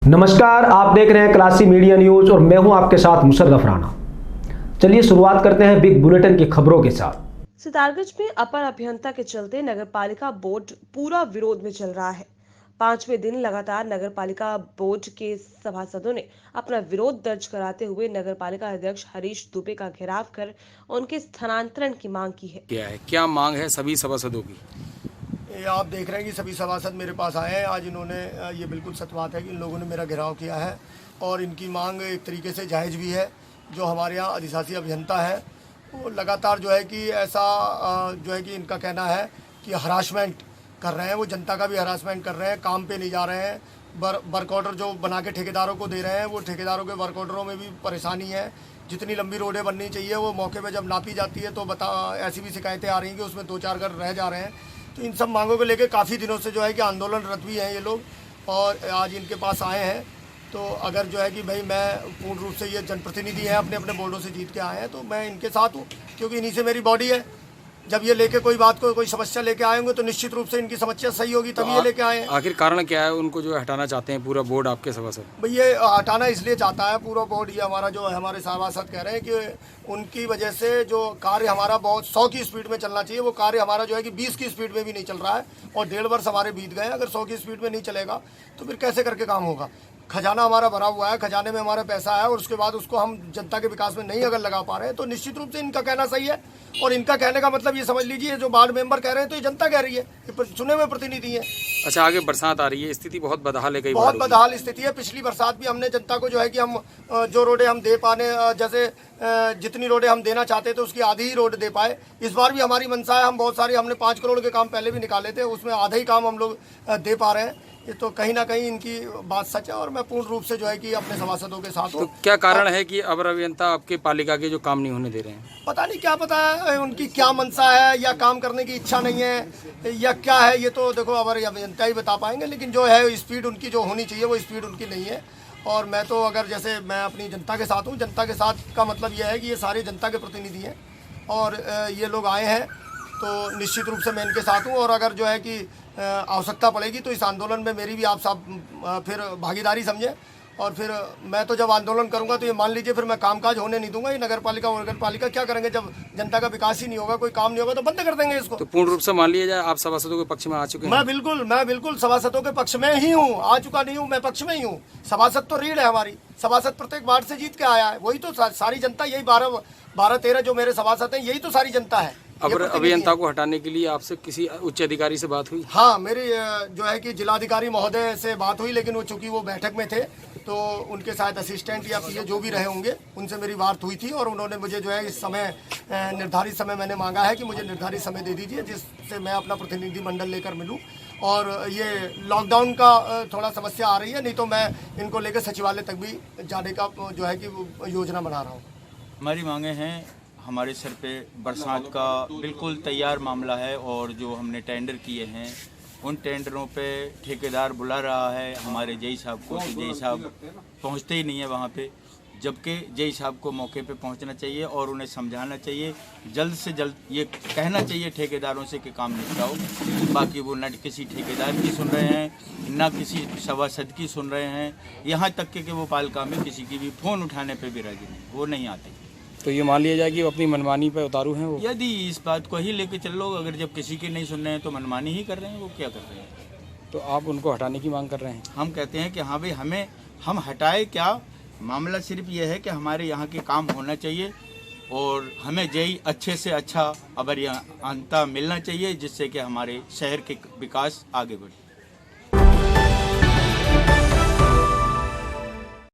नमस्कार, आप देख रहे हैं क्लासी मीडिया न्यूज और मैं हूं आपके साथ मुशर्रफ राणा। चलिए शुरुआत करते हैं बिग बुलेटिन की खबरों के साथ। सितारगंज में अपर अभियंता के चलते नगरपालिका बोर्ड पूरा विरोध में चल रहा है। 5वें दिन लगातार नगरपालिका बोर्ड के सभासदों ने अपना विरोध दर्ज कराते हुए नगरपालिका अध्यक्ष हरीश दुबे का घेराव कर उनके स्थानांतरण की मांग की है। क्या मांग है सभी सभासदों की? ये आप देख रहे हैं कि सभी सभासद मेरे पास आए हैं। आज इन्होंने ये बिल्कुल सच बात है कि इन लोगों ने मेरा घेराव किया है और इनकी मांग एक तरीके से जायज़ भी है। जो हमारे यहाँ अधिशासी अभियंता है वो लगातार जो है कि ऐसा जो है कि इनका कहना है कि हरासमेंट कर रहे हैं, वो जनता का भी हरासमेंट कर रहे हैं, काम पे नहीं जा रहे हैं। वर्क ऑर्डर जो बना के ठेकेदारों को दे रहे हैं, वो ठेकेदारों के वर्क ऑर्डरों में भी परेशानी है। जितनी लंबी रोडें बननी चाहिए वो मौके पे जब नापी जाती है तो ऐसी भी शिकायतें आ रही हैं कि उसमें 2-4 घर रह जा रहे हैं। तो इन सब मांगों को लेकर काफ़ी दिनों से जो है कि आंदोलनरत भी हैं ये लोग और आज इनके पास आए हैं। तो अगर जो है कि भाई मैं पूर्ण रूप से ये जनप्रतिनिधि हैं, अपने अपने बोर्डों से जीत के आए हैं, तो मैं इनके साथ हूँ क्योंकि इन्हीं से मेरी बॉडी है। जब ये लेके कोई बात को कोई समस्या लेके आएंगे तो निश्चित रूप से इनकी समस्या सही होगी, तभी ये लेके आए हैं। आखिर कारण क्या है उनको जो हटाना चाहते हैं पूरा बोर्ड आपके सभासद? भाई ये हटाना इसलिए चाहता है पूरा बोर्ड, ये हमारा जो है हमारे सभासद कह रहे हैं कि उनकी वजह से जो कार्य हमारा बहुत 100 की स्पीड में चलना चाहिए, वो कार्य हमारा जो है कि 20 की स्पीड में भी नहीं चल रहा है और 1.5 वर्ष हमारे बीत गए। अगर 100 की स्पीड में नहीं चलेगा तो फिर कैसे करके काम होगा? खजाना हमारा भरा हुआ है, खजाने में हमारा पैसा है और उसके बाद उसको हम जनता के विकास में नहीं अगर लगा पा रहे हैं तो निश्चित रूप से इनका कहना सही है। और इनका कहने का मतलब ये समझ लीजिए, जो वार्ड मेंबर कह रहे हैं तो ये जनता कह रही है, ये चुने हुए प्रतिनिधि हैं। अच्छा, आगे बरसात आ रही है, स्थिति बहुत बदहाल है, बहुत बदहाल स्थिति है। पिछली बरसात भी हमने जनता को जो है कि हम जो रोडें हम दे पाने, जैसे जितनी रोडें हम देना चाहते थे उसकी आधी ही रोड दे पाए। इस बार भी हमारी मंशा है, हम बहुत सारी हमने 5 करोड़ के काम पहले भी निकाले थे, उसमें आधा ही काम हम लोग दे पा रहे हैं। ये तो कहीं ना कहीं इनकी बात सच है और मैं पूर्ण रूप से जो है कि अपने सभासदों के साथ हूँ। तो क्या कारण है कि अवर अभियंता आपके पालिका के जो काम नहीं होने दे रहे हैं? पता नहीं क्या पता है उनकी क्या मंशा है, या काम करने की इच्छा नहीं है या क्या है, ये तो देखो अवर अभियंता ही बता पाएंगे। लेकिन जो है स्पीड उनकी जो होनी चाहिए वो स्पीड उनकी नहीं है। और मैं तो अगर जैसे मैं अपनी जनता के साथ हूँ, जनता के साथ का मतलब यह है कि ये सारी जनता के प्रतिनिधि हैं और ये लोग आए हैं तो निश्चित रूप से मैं इनके साथ हूँ। और अगर जो है कि आवश्यकता पड़ेगी तो इस आंदोलन में मेरी भी आप सब फिर भागीदारी समझें। और फिर मैं तो जब आंदोलन करूंगा तो ये मान लीजिए फिर मैं कामकाज होने नहीं दूंगा। ये नगरपालिका क्या करेंगे जब जनता का विकास ही नहीं होगा, कोई काम नहीं होगा तो बंद कर देंगे इसको। तो पूर्ण रूप से मान लिया जाए आप सभासदों के पक्ष में आ चुके हैं? मैं बिल्कुल सभासदों के पक्ष में ही हूँ, आ चुका नहीं हूँ, मैं पक्ष में ही हूँ। सभासद तो रीढ़ है हमारी, सभासद प्रत्येक वार्ड से जीत के आया है, वही तो सारी जनता, यही 12-13 जो मेरे सभासद हैं यही तो सारी जनता है। अब अभियंता को हटाने के लिए आपसे किसी उच्च अधिकारी से बात हुई? हाँ, मेरी जो है कि जिलाधिकारी महोदय से बात हुई, लेकिन वो चूंकि वो बैठक में थे तो उनके साथ असिस्टेंट या पीए जो भी रहे होंगे उनसे मेरी बात हुई थी और उन्होंने मुझे जो है इस समय निर्धारित समय मैंने मांगा है कि मुझे निर्धारित समय दे दीजिए जिससे मैं अपना प्रतिनिधि मंडल लेकर मिलूँ। और ये लॉकडाउन का थोड़ा समस्या आ रही है, नहीं तो मैं इनको लेकर सचिवालय तक भी जाने का जो है कि योजना बना रहा हूँ। हमारी मांगे हैं, हमारे सर पे बरसात का बिल्कुल तैयार मामला है और जो हमने टेंडर किए हैं उन टेंडरों पे ठेकेदार बुला रहा है हमारे जेई साहब को, तो जेई साहब पहुंचते ही नहीं है वहाँ पे, जबकि जेई साहब को मौके पे पहुंचना चाहिए और उन्हें समझाना चाहिए, जल्द से जल्द ये कहना चाहिए ठेकेदारों से कि काम निपटाओ। बाकी वो न किसी ठेकेदार की सुन रहे हैं, न किसी सभासद की सुन रहे हैं, यहाँ तक कि वो पालिका में किसी की भी फ़ोन उठाने पर भी राजी नहीं, वो नहीं आते। तो ये मान लिया जाए कि वो अपनी मनमानी पे उतारू हैं? वो यदि इस बात को ही लेके चल लो, अगर जब किसी की नहीं सुन रहे हैं तो मनमानी ही कर रहे हैं, वो क्या कर रहे हैं? तो आप उनको हटाने की मांग कर रहे हैं? हम कहते हैं कि हाँ भाई हम हटाए क्या, मामला सिर्फ ये है कि हमारे यहाँ के काम होना चाहिए और हमें जेई अच्छे से अच्छा अभियंता मिलना चाहिए जिससे कि हमारे शहर के विकास आगे बढ़े।